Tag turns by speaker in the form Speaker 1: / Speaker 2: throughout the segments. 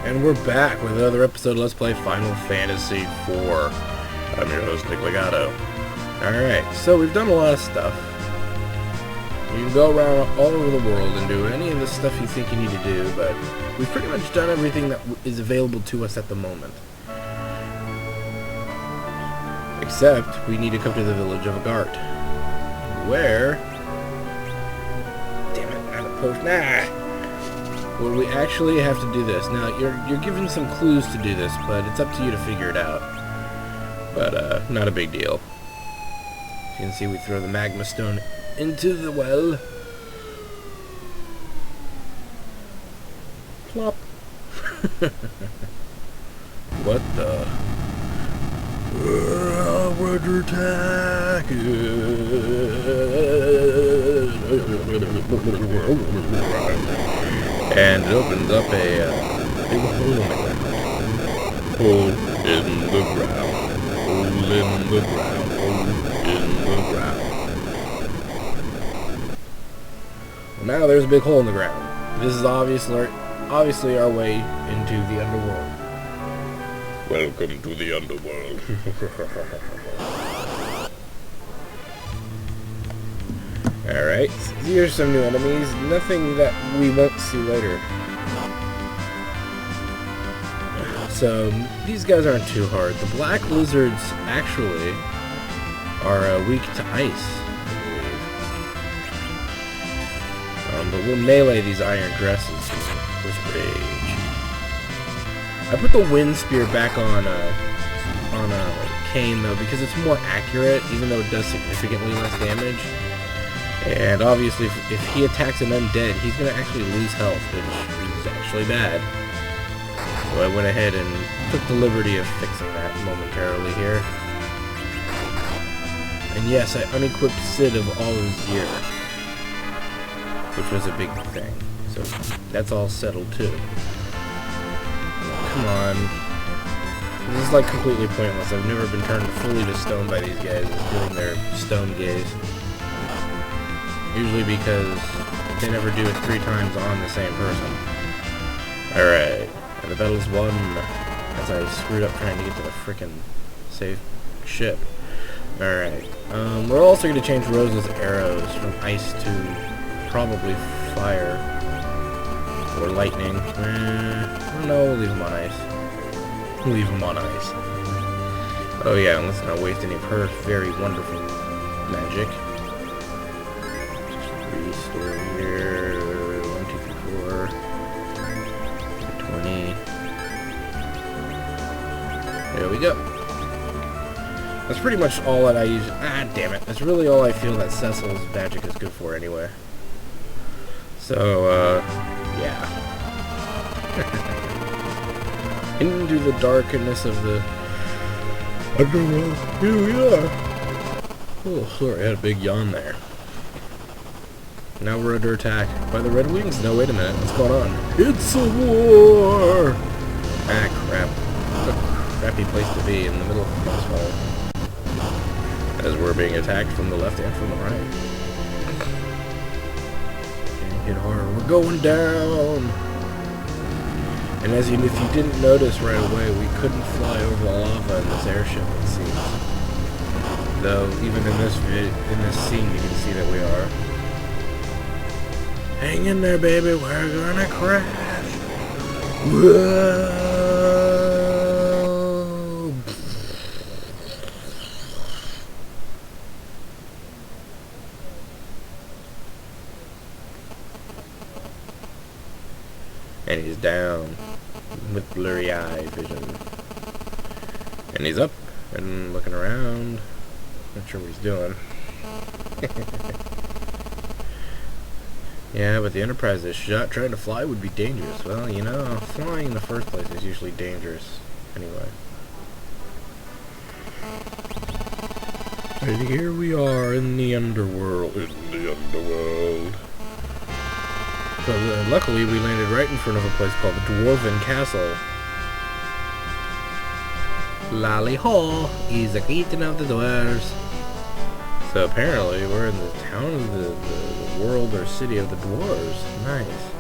Speaker 1: And we're back with another episode of Let's Play Final Fantasy IV. I'm your host, Nick Legato. Alright, so we've done a lot of stuff. You can go around all over the world and do any of the stuff you think you need to do, but we've pretty much done everything that is available to us at the moment. Except, we need to come to the village of Agart. Where... Damn it, not a post. Where we actually have to do this. Now, you're given some clues to do this, but it's up to you to figure it out. But, not a big deal. As you can see, we throw the magma stone into the well. Plop. What the... We're under attack! And it opens up a big hole in the ground. Hole in the ground. Hole in the ground. Hole in the ground. Well, now there's a big hole in the ground. This is obviously our way into the underworld. Welcome to the underworld. Alright, here's some new enemies. Nothing that we won't see later. So, these guys aren't too hard. The black lizards actually are weak to ice, I believe. But we'll melee these iron dresses with rage. I put the wind spear back on Kane though because it's more accurate, even though it does significantly less damage. And obviously, if he attacks an undead, he's going to actually lose health, which is actually bad. So I went ahead and took the liberty of fixing that momentarily here. And yes, I unequipped Sid of all his gear, which was a big thing. So that's all settled too. Come on. This is like completely pointless. I've never been turned fully to stone by these guys doing their stone gaze. Usually because they never do it 3 times on the same person. Alright. And the battle's won as I screwed up trying to get to the frickin' safe ship. Alright. We're also going to change Rose's arrows from ice to probably fire. Or lightning. I don't know, we'll leave them on ice. Leave them on ice. Oh yeah, and let's not waste any of her very wonderful magic. Restore here. 1, 2, 3, 4. 20. There we go. That's pretty much all that I use. Ah, damn it. That's really all I feel that Cecil's magic is good for anyway. So, yeah. Into the darkness of the underworld. Here we are. Oh, sorry, I had a big yawn there. Now we're under attack by the Red Wings. No, wait a minute. What's going on? It's a war! Ah, crap. What a crappy place to be in the middle of the hole. As we're being attacked from the left and from the right. Can't hit hard. We're going down! And if you didn't notice right away, we couldn't fly over the lava in this airship, it seems. Though, even in this scene, you can see that we are. Hang in there, baby, we're gonna crash! Whoa! And he's down with blurry eye vision. And he's up and looking around. Not sure what he's doing. Yeah, but the Enterprise is shot. Trying to fly would be dangerous. Well, you know, flying in the first place is usually dangerous anyway. And here we are in the underworld. So, luckily, we landed right in front of a place called the Dwarven Castle. Lally-ho is the kitten of the dwarves. So apparently we're in the town of the world or city of the dwarves. Nice.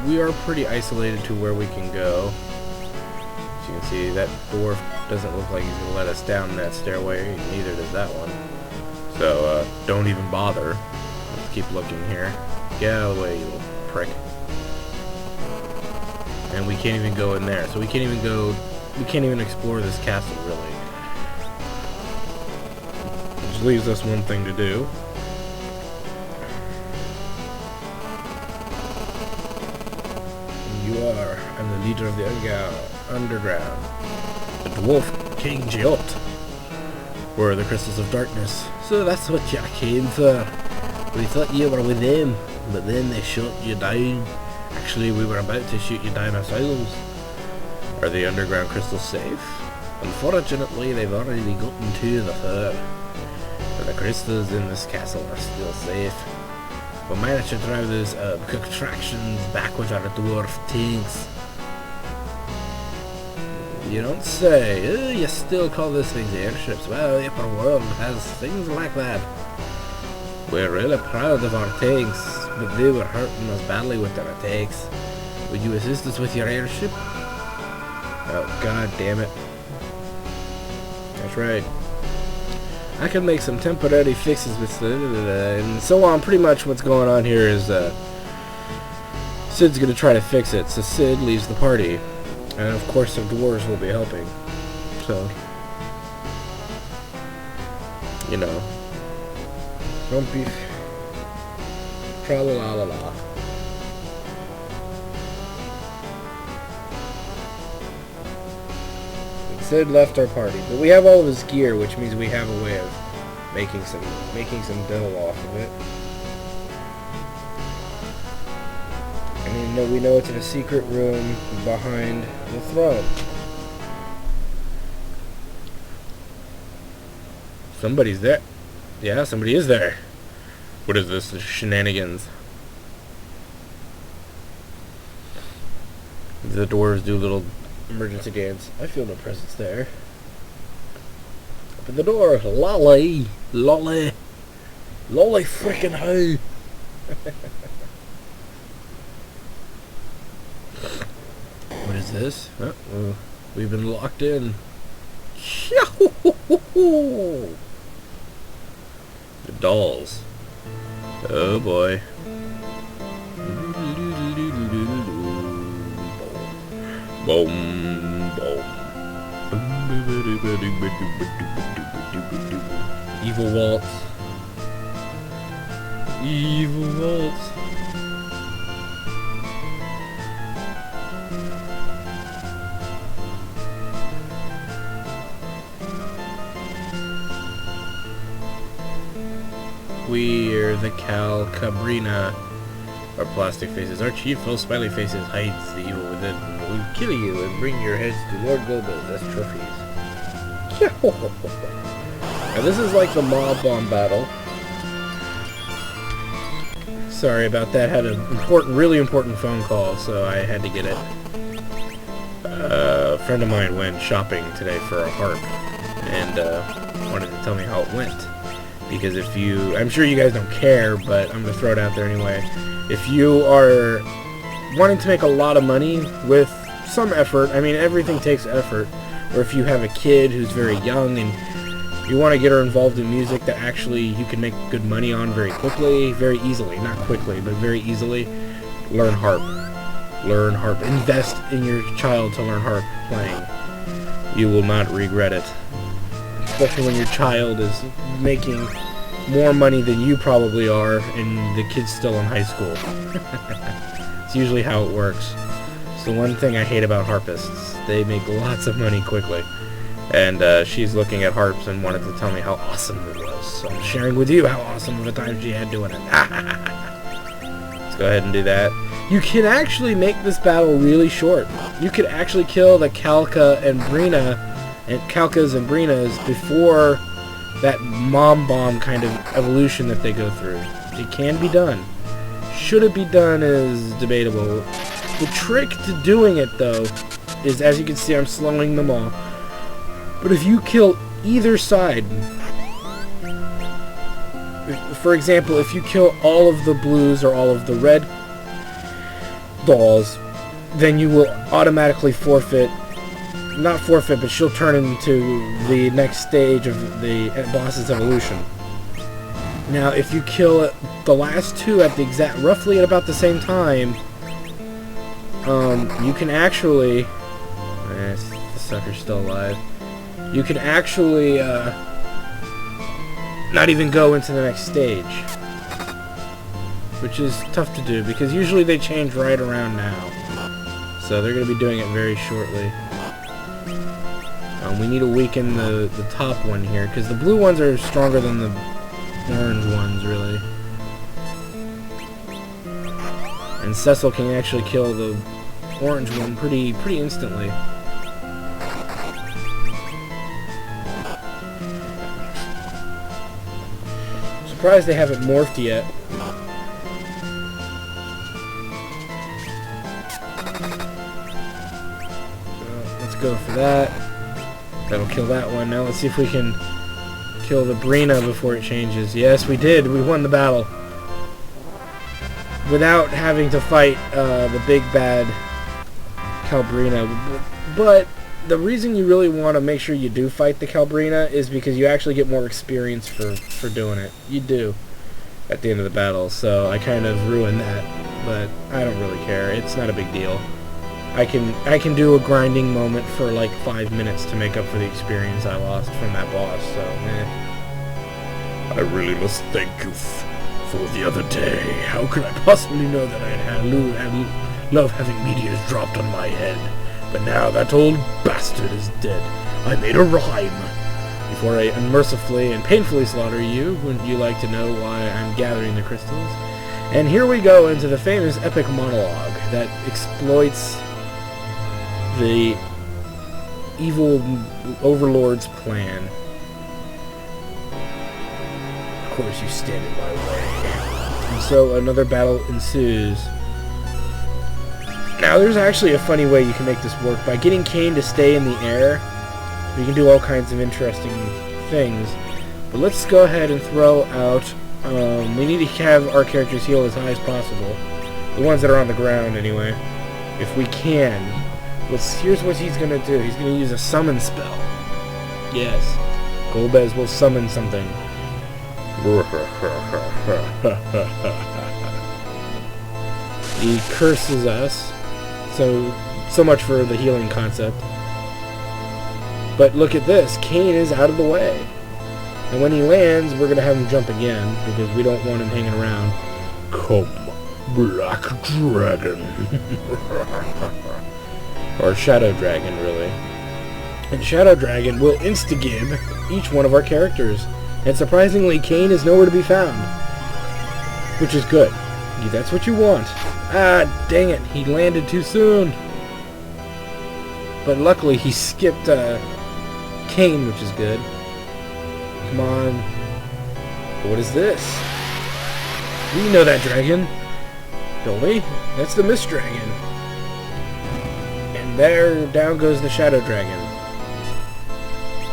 Speaker 1: We are pretty isolated to where we can go. As you can see, that dwarf doesn't look like he's going to let us down that stairway. Neither does that one. So, don't even bother. Let's keep looking here. Get out of the way, you little prick. And we can't even go in there. So we can't even go... We can't even explore this castle, really. Which leaves us one thing to do. You are. I'm the leader of the underground. The dwarf King Giot. Where are the crystals of darkness? So that's what you came for. We thought you were with them, but then they shot you down. Actually, we were about to shoot you down ourselves. Are the underground crystals safe? Unfortunately, they've already gotten to the fur. But the crystals in this castle are still safe. We managed to drive those contractions back with our dwarf tanks. You don't say. You still call those things airships. Well, the upper world has things like that. We're really proud of our tanks, but they were hurting us badly with their attacks. Would you assist us with your airship? Oh, god damn it. That's right. I can make some temporary fixes with and so on. Pretty much what's going on here is Sid's gonna try to fix it. So Sid leaves the party, and of course some dwarves will be helping. So, you know, don't be tra-la-la-la-la. Sid left our party, but we have all of his gear, which means we have a way of making some dough off of it. I mean, we know it's in a secret room behind the throne. Somebody's there. Yeah, somebody is there. What is this? Shenanigans. The dwarves do little emergency dance. I feel no presence there. Open the door. Lolly. Lolly. Lolly frickin' ho. What is this? Oh, we've been locked in. The dolls. Oh boy. Boom, boom. Evil waltz. Evil waltz. We're the Calcabrina. Our plastic faces. Our chief, full smiley faces, hides the evil within. We'll kill you and bring your heads to Lord Gobez as trophies. Now this is like the mob bomb battle. Sorry about that. Had an really important phone call, so I had to get it. A friend of mine went shopping today for a harp, and wanted to tell me how it went. Because if you, I'm sure you guys don't care, but I'm gonna throw it out there anyway. If you are wanting to make a lot of money with some effort, I mean everything takes effort, or if you have a kid who's very young and you want to get her involved in music that actually you can make good money on very quickly, very easily, not quickly, but very easily, learn harp. Learn harp. Invest in your child to learn harp playing. You will not regret it. Especially when your child is making more money than you probably are, and the kid's still in high school. It's usually how it works. It's the one thing I hate about harpists. They make lots of money quickly. And she's looking at harps and wanted to tell me how awesome it was. So I'm sharing with you how awesome of a time she had doing it. Let's go ahead and do that. You can actually make this battle really short. You could actually kill the Calcas and Brinas before that mom bomb kind of evolution that they go through. It can be done. Should it be done is debatable. The trick to doing it, though, is, as you can see, I'm slowing them all. But if you kill either side, for example, if you kill all of the blues or all of the red, dolls, then you will automatically forfeit. Not forfeit, but she'll turn into the next stage of the boss's evolution. Now, if you kill the last two at roughly at about the same time, you can actually... the sucker's still alive. You can actually not even go into the next stage, which is tough to do because usually they change right around now. So they're going to be doing it very shortly. We need to weaken the top one here, because the blue ones are stronger than the orange ones, really. And Cecil can actually kill the orange one pretty instantly. Surprised they haven't morphed yet. Let's go for that. That'll kill that one. Now let's see if we can kill the Brina before it changes. Yes, we did. We won the battle. Without having to fight the big bad Calbrina. But the reason you really want to make sure you do fight the Calbrina is because you actually get more experience for doing it. You do at the end of the battle. So I kind of ruined that. But I don't really care. It's not a big deal. I can do a grinding moment for like 5 minutes to make up for the experience I lost from that boss, so I really must thank you for the other day. How could I possibly know that I'd love having meteors dropped on my head? But now that old bastard is dead. I made a rhyme. Before I unmercifully and painfully slaughter you, wouldn't you like to know why I'm gathering the crystals? And here we go into the famous epic monologue that exploits the evil overlord's plan. Of course you stand in my way. And so another battle ensues. Now there's actually a funny way you can make this work. By getting Cain to stay in the air, you can do all kinds of interesting things. But let's go ahead and throw out... we need to have our characters heal as high as possible. The ones that are on the ground, anyway. If we can. Here's what he's going to do. He's going to use a summon spell. Yes. Golbez will summon something. He curses us. So much for the healing concept. But look at this. Cain is out of the way. And when he lands, we're going to have him jump again, because we don't want him hanging around. Come, Black Dragon. Or Shadow Dragon, really. And Shadow Dragon will insta-gib each one of our characters. And surprisingly, Cain is nowhere to be found. Which is good. That's what you want. Ah, dang it. He landed too soon. But luckily, he skipped Cain, which is good. Come on. What is this? We know that dragon. Don't we? That's the Mist Dragon. And there, down goes the Shadow Dragon.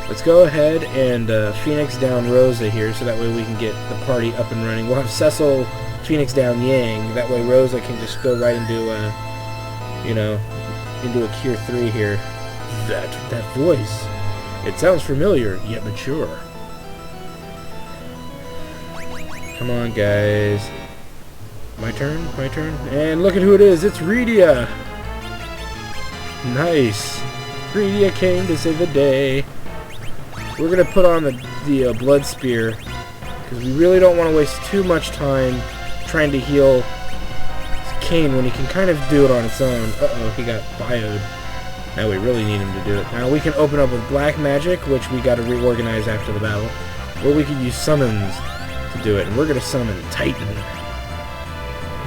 Speaker 1: Let's go ahead and Phoenix down Rosa here, so that way we can get the party up and running. We'll have Cecil Phoenix down Yang. That way Rosa can just go right into into a Cure 3 here. That voice. It sounds familiar, yet mature. Come on, guys. My turn? My turn? And look at who it is. It's Rydia. Nice. Rydia came to save the day. We're going to put on the Blood Spear, because we really don't want to waste too much time trying to heal Cain when he can kind of do it on its own. Uh-oh, he got bioed. Now we really need him to do it. Now we can open up with Black Magic, which we got to reorganize after the battle. Or we could use Summons to do it. And we're going to summon Titan.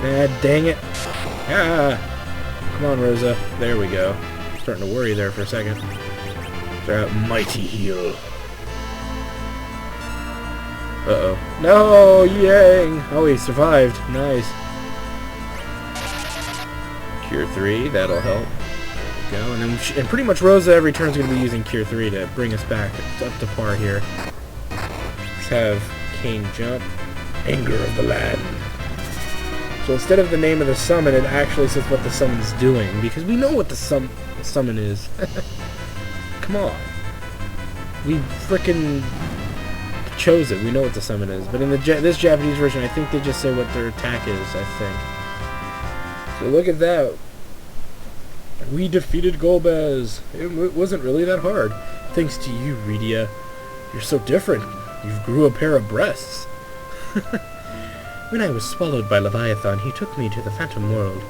Speaker 1: Nah, dang it. Ah! Come on, Rosa. There we go. Starting to worry there for a second. Throw out Mighty Heal. Uh-oh. No! Yang! Oh, he survived. Nice. Cure 3, that'll help. There we go. And then and pretty much Rosa every turn is going to be using Cure 3 to bring us back up to par here. Let's have Cain jump. Anger of the Land. So instead of the name of the summon, it actually says what the summon's doing, because we know what the summon is. Come on. We frickin' chose it. We know what the summon is. But in this Japanese version, I think they just say what their attack is, I think. So look at that. We defeated Golbez. It wasn't really that hard. Thanks to you, Rydia. You're so different. You've grew a pair of breasts. When I was swallowed by Leviathan, he took me to the Phantom World.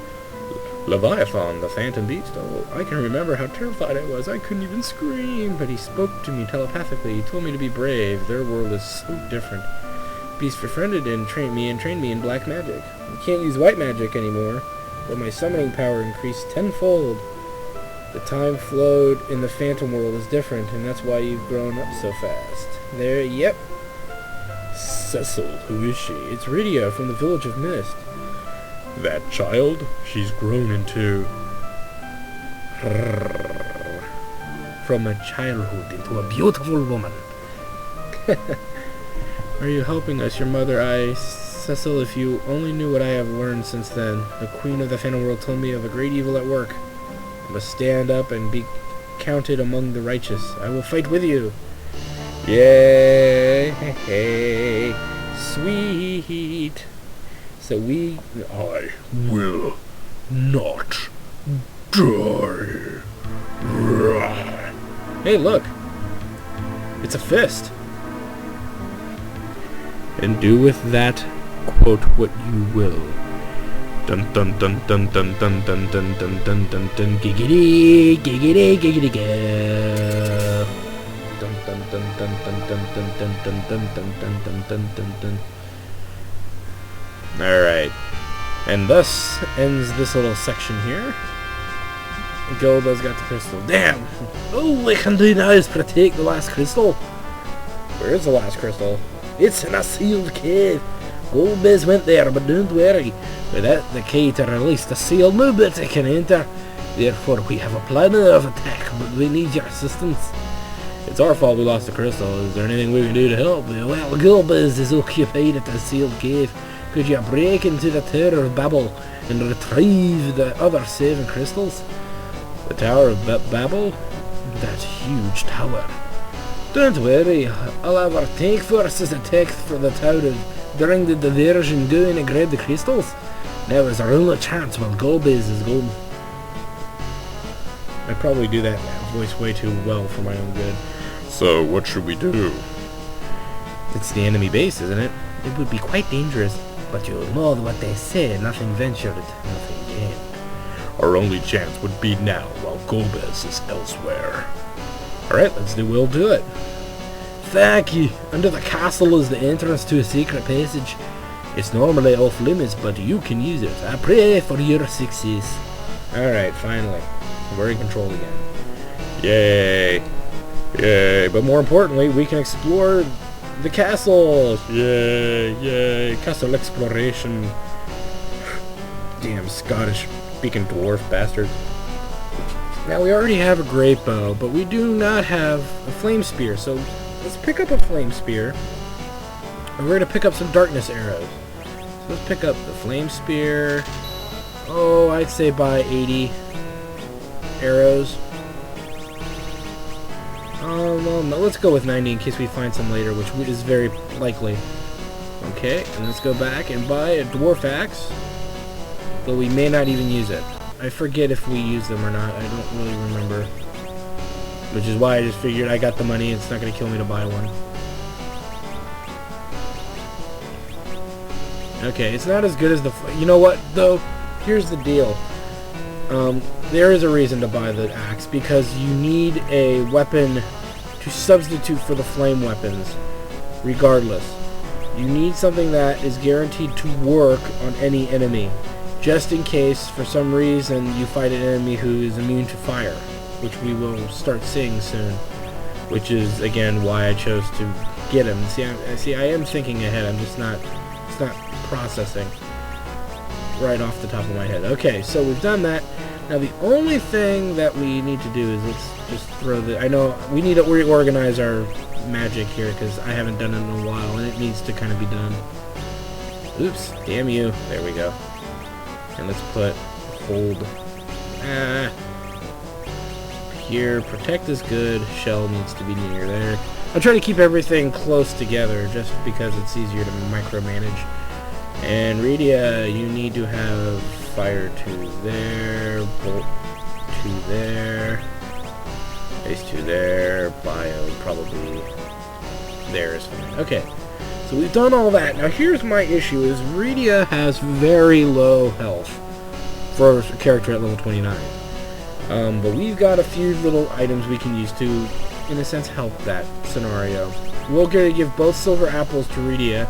Speaker 1: Leviathan, the Phantom Beast? Oh, I can remember how terrified I was. I couldn't even scream. But he spoke to me telepathically. He told me to be brave. Their world is so different. Beast befriended and trained me in black magic. I can't use white magic anymore, but my summoning power increased tenfold. The time flowed in the Phantom World is different, and that's why you've grown up so fast. There, yep. Cecil, who is she? It's Rydia from the Village of Mist. That child? She's grown into... From a childhood into a beautiful woman. Are you helping us, your mother? Cecil, if you only knew what I have learned since then. The Queen of the Phantom World told me of a great evil at work. I must stand up and be counted among the righteous. I will fight with you. Yay! Hey, sweet. So I will not die. Hey, look. It's a fist. And do with that, quote, what you will. Dun dun dun dun dun dun dun dun dun dun dun dun giggity giggity giggity go. Dun dun dun dun dun dun dun dun dun dun dun dun dun dun dun. Alright. And thus ends this little section here. Golbez got the crystal. Damn! All we can do now is protect the last crystal. Where is the last crystal? It's in a sealed cave. Golbez went there, but don't worry. Without the key to release the seal, nobody can enter. Therefore, we have a plan of attack, but we need your assistance. It's our fault we lost the crystal. Is there anything we can do to help? Well, Golbez is occupied at the sealed cave. Could you break into the Tower of Babel and retrieve the other 7 crystals? The Tower of Babel? That huge tower. Don't worry, all our tank forces attacked for the tower during the diversion going and grab the crystals. Now is our only chance while Golbez is gone. I probably do that voice way too well for my own good. So what should we do? It's the enemy base, isn't it? It would be quite dangerous, but you'll know what they say, nothing ventured, nothing gained. Our only chance would be now while Golbez is elsewhere. Alright, we'll do it. Thank you. Under the castle is the entrance to a secret passage. It's normally off limits, but you can use it. I pray for your success. Alright, finally. We're in control again. Yay. Yay. But more importantly, we can explore the castle. Yay. Yay. Castle exploration. Damn Scottish speaking dwarf bastards. Now we already have a great bow, but we do not have a flame spear, so let's pick up a flame spear. And we're going to pick up some darkness arrows. So let's pick up the flame spear. Oh, I'd say buy 80 arrows. Well, no, let's go with 90 in case we find some later, which is very likely. Okay, and let's go back and buy a dwarf axe. Though we may not even use it. I forget if we use them or not. I don't really remember. Which is why I just figured I got the money. It's not going to kill me to buy one. Okay, it's not as good as the... You know what, though? Here's the deal. There is a reason to buy the axe. Because you need a weapon to substitute for the flame weapons. Regardless. You need something that is guaranteed to work on any enemy. Just in case, for some reason, you fight an enemy who is immune to fire, which we will start seeing soon. Which is, again, why I chose to get him. See, I am thinking ahead. I'm just not... It's not processing right off the top of my head. Okay, so we've done that. Now, the only thing that we need to do is let's just throw the... I know we need to reorganize our magic here because I haven't done it in a while, and it needs to kind of be done. Oops, damn you. There we go. And let's put hold. Here, protect is good. Shell needs to be near there. I'll try to keep everything close together just because it's easier to micromanage. And Rydia, you need to have fire 2 there, bolt 2 there, base 2 there, bio probably there is fine. Okay, so we've done all that. Now here's my issue is Rydia has very low health for a character at level 29. But we've got a few little items we can use to, in a sense, help that scenario. We're going to give both silver apples to Rydia,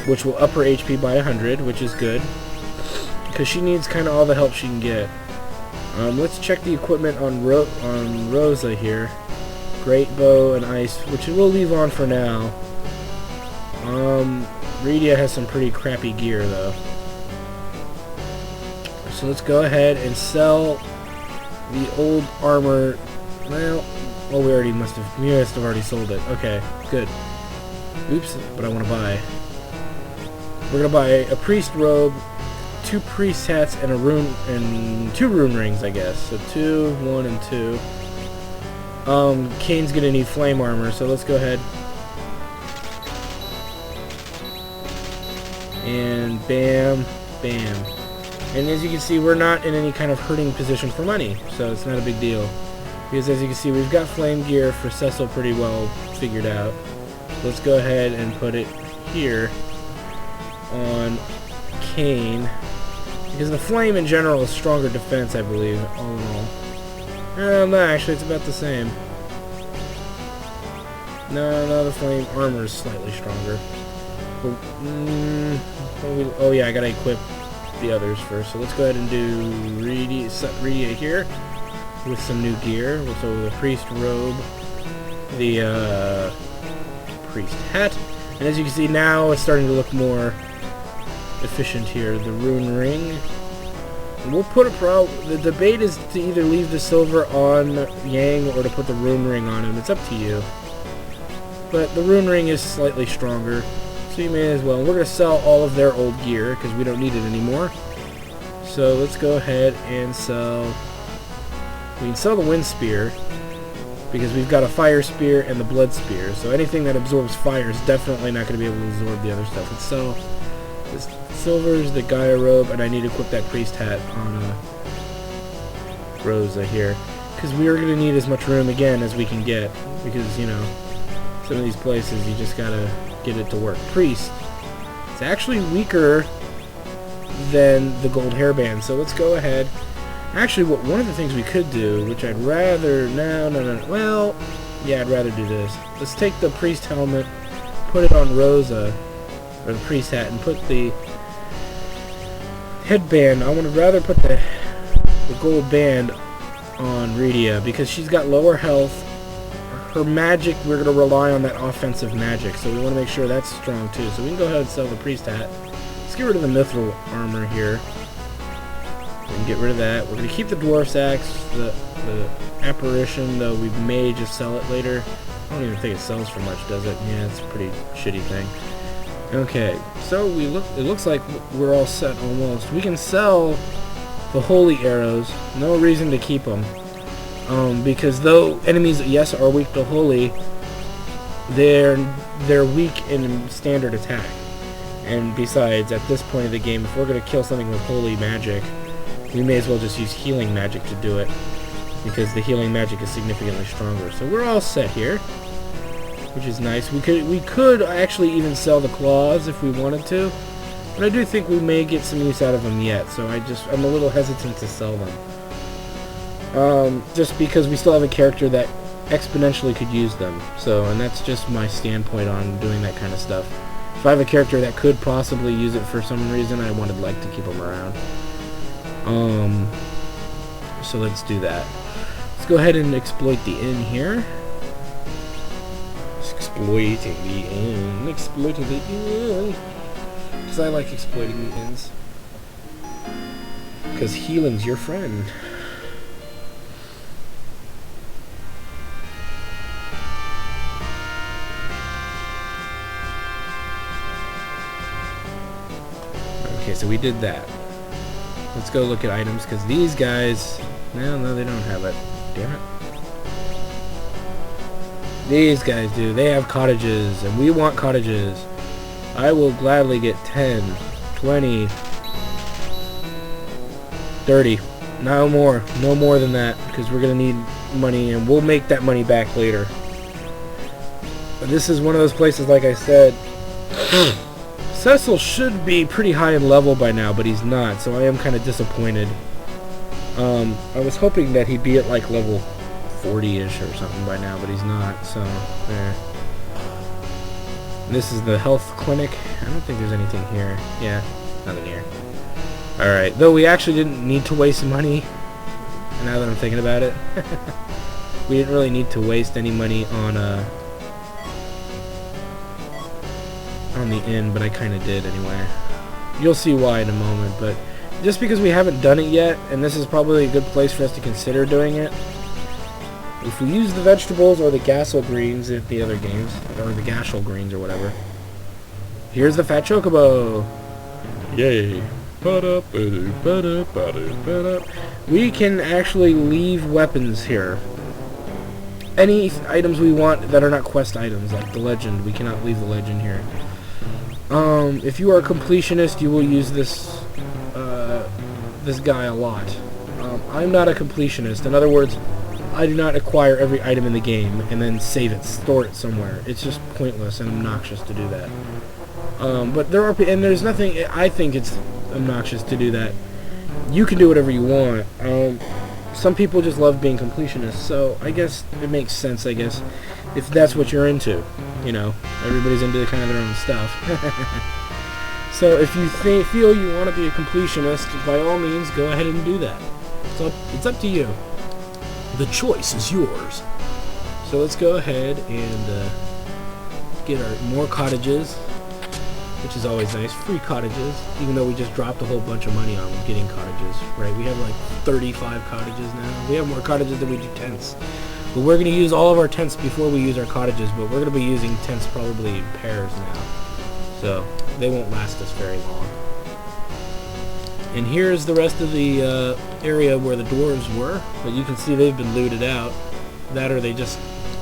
Speaker 1: which will up her HP by 100, which is good, because she needs kind of all the help she can get. Let's check the equipment on Rosa here. Great bow and ice, which we'll leave on for now. Rydia has some pretty crappy gear, though. So let's go ahead and sell the old armor. Well, oh, we must have already sold it. Okay, good. Oops, but I want to buy. We're gonna buy a priest robe, 2 priest hats, and and 2 rune rings, I guess. So 2, 1, and 2. Kane's gonna need flame armor, so let's go ahead. And bam, bam. And as you can see, we're not in any kind of hurting position for money, so it's not a big deal. Because as you can see, we've got flame gear for Cecil pretty well figured out. Let's go ahead and put it here on Kane. Because the flame in general is stronger defense, I believe, all in all. No, actually, it's about the same. No, the flame armor is slightly stronger. Oh yeah, I gotta equip the others first. So let's go ahead and do Rydia here with some new gear. So the priest robe, the priest hat, and as you can see now it's starting to look more efficient here. The rune ring. And we'll put the debate is to either leave the silver on Yang or to put the rune ring on him. It's up to you. But the rune ring is slightly stronger, so you may as well. We're going to sell all of their old gear because we don't need it anymore. So let's go ahead and sell. We can sell the wind spear because we've got a fire spear and the blood spear. So anything that absorbs fire is definitely not going to be able to absorb the other stuff. Let's sell this silver's the Gaia robe, and I need to equip that priest hat on Rosa here because we are going to need as much room again as we can get because, you know, some of these places you just gotta get it to work. Priest. It's actually weaker than the gold hairband, so let's go ahead. Actually, one of the things we could do, which I'd rather... No. Well, yeah, I'd rather do this. Let's take the priest helmet, put it on Rosa, or the priest hat, and put the headband. I would rather put the gold band on Rydia because she's got lower health. Her magic, we're going to rely on that offensive magic, so we want to make sure that's strong too. So we can go ahead and sell the priest hat. Let's get rid of the mithril armor here. We can get rid of that. We're going to keep the dwarf's axe, the apparition, though we may just sell it later. I don't even think it sells for much, does it? Yeah, it's a pretty shitty thing. Okay, so it looks like we're all set almost. We can sell the holy arrows. No reason to keep them. Because though enemies, yes, are weak to holy, they're weak in standard attack. And besides, at this point of the game, if we're going to kill something with holy magic, we may as well just use healing magic to do it, because the healing magic is significantly stronger. So we're all set here, which is nice. We could actually even sell the claws if we wanted to, but I do think we may get some use out of them yet. So I'm a little hesitant to sell them. Just because we still have a character that exponentially could use them. So, and that's just my standpoint on doing that kind of stuff. If I have a character that could possibly use it for some reason, I would like to keep them around. So let's do that. Let's go ahead and exploit the inn here. Exploiting the inn. Because I like exploiting the inns. Because healing's your friend. Okay, so we did that. Let's go look at items, because these guys... No, they don't have it. Damn it. These guys do. They have cottages, and we want cottages. I will gladly get 10, 20, 30. No more. No more than that, because we're going to need money, and we'll make that money back later. But this is one of those places, like I said... Cecil should be pretty high in level by now, but he's not, so I am kind of disappointed. I was hoping that he'd be at like level 40-ish or something by now, but he's not, so there. This is the health clinic. I don't think there's anything here. Yeah, nothing here. Alright, though we actually didn't need to waste money, now that I'm thinking about it. We didn't really need to waste any money on the inn, but I kind of did anyway. You'll see why in a moment, but just because we haven't done it yet, and this is probably a good place for us to consider doing it, if we use the vegetables or the gassel greens at the other games, or the gassel greens or whatever. Here's the fat chocobo. Yay. We can actually leave weapons here. Any items we want that are not quest items, like the legend, we cannot leave the legend here. If you are a completionist, you will use this this guy a lot. I'm not a completionist. In other words, I do not acquire every item in the game and then save it, store it somewhere. It's just pointless and obnoxious to do that. But there's nothing. I think it's obnoxious to do that. You can do whatever you want. Some people just love being completionists, so I guess it makes sense. I guess if that's what you're into, you know, everybody's into kind of their own stuff. So if you feel you want to be a completionist, by all means, go ahead and do that. So it's up to you. The choice is yours. So let's go ahead and get our more cottages, which is always nice. Free cottages, even though we just dropped a whole bunch of money on getting cottages, right? We have like 35 cottages now. We have more cottages than we do tents. But we're going to use all of our tents before we use our cottages, but we're going to be using tents probably in pairs now. So they won't last us very long. And here's the rest of the area where the dwarves were, but you can see they've been looted out. That or they just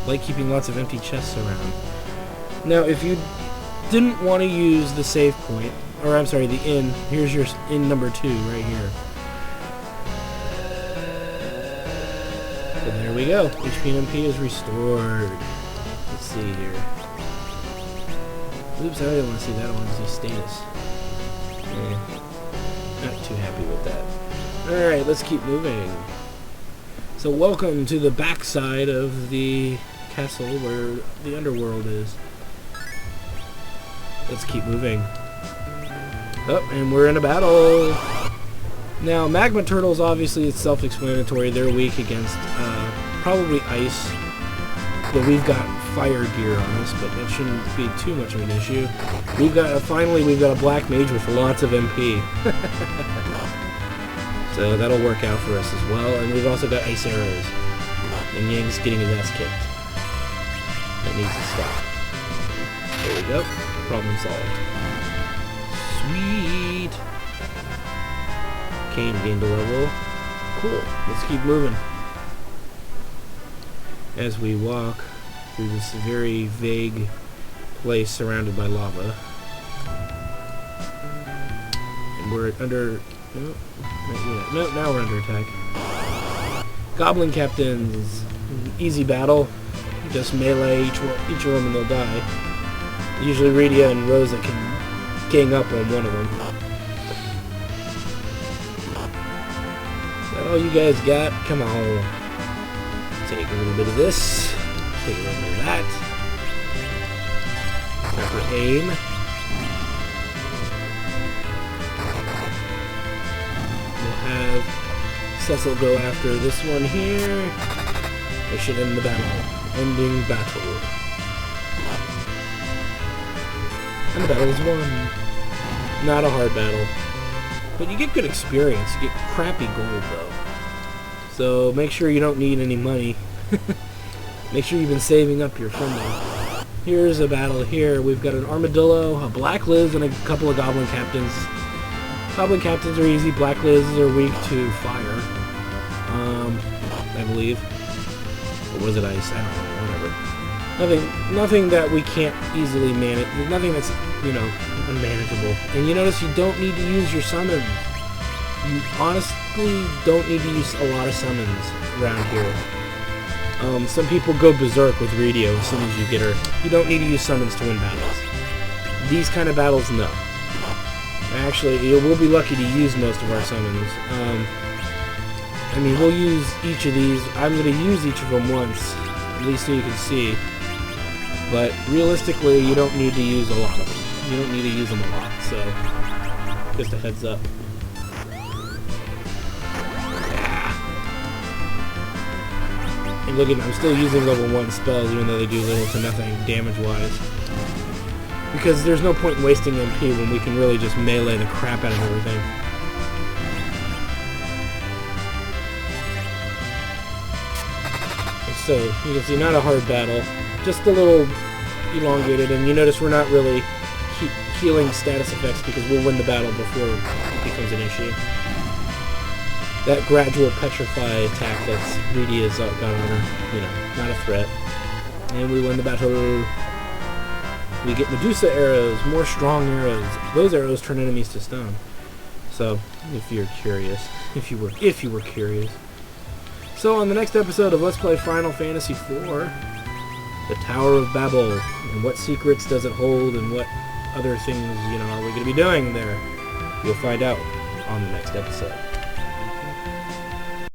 Speaker 1: like keeping lots of empty chests around. Now, if you didn't want to use the save point, or I'm sorry, the inn, here's your inn number 2 right here. So there we go. HP and MP is restored. Let's see here. Oops, I didn't want to see that. I want to see status. Not too happy with that. Alright, let's keep moving. So welcome to the backside of the castle where the underworld is. Let's keep moving. Oh, and we're in a battle. Now, magma turtles, obviously, it's self-explanatory. They're weak against probably ice. But we've got fire gear on us, but that shouldn't be too much of an issue. We've got finally we've got a black mage with lots of MP. So that'll work out for us as well. And we've also got ice arrows. And Yang's getting his ass kicked. That needs to stop. There we go. Problem solved. Sweet. Kane gained a level. Cool. Let's keep moving. As we walk through this very vague place surrounded by lava. And we're under... No, now we're under attack. Goblin captains. Easy battle. Just melee each of them and they'll die. Usually Rydia and Rosa can gang up on one of them. Is that all you guys got? Come on. Take a little bit of this. Take a little bit of that. Proper aim. We'll have Cecil go after this one here. They should end the battle. Ending battle. And the battle is won. Not a hard battle. But you get good experience. You get crappy gold, though. So make sure you don't need any money. Make sure you've been saving up your funding. Here's a battle here. We've got an armadillo, a black liz, and a couple of goblin captains.
Speaker 2: Goblin captains are easy. Black lizards are weak to fire. I believe. Or was it ice? I don't know. Whatever. Nothing that we can't easily manage. Nothing that's, you know, unmanageable. And you notice you don't need to use your summons. You honestly don't need to use a lot of summons around here. Some people go berserk with Rydia as soon as you get her. You don't need to use summons to win battles. These kind of battles, no. Actually, we'll be lucky to use most of our summons. I mean, we'll use each of these. I'm going to use each of them once, at least so you can see. But realistically, you don't need to use a lot of them. You don't need to use them a lot, so just a heads up. And look at, I'm still using level 1 spells, even though they do little to nothing damage-wise. Because there's no point in wasting MP when we can really just melee the crap out of everything. So, you can see, not a hard battle, just a little elongated, and you notice we're not really healing status effects because we'll win the battle before it becomes an issue. That gradual petrify attack that's Rydia's got on her, you know, not a threat. And we win the battle. We get Medusa arrows, more strong arrows. Those arrows turn enemies to stone. So, if you're curious, if you were curious. So on the next episode of Let's Play Final Fantasy IV, the Tower of Babel, and what secrets does it hold, and what other things, you know, are we going to be doing there? You'll find out on the next episode.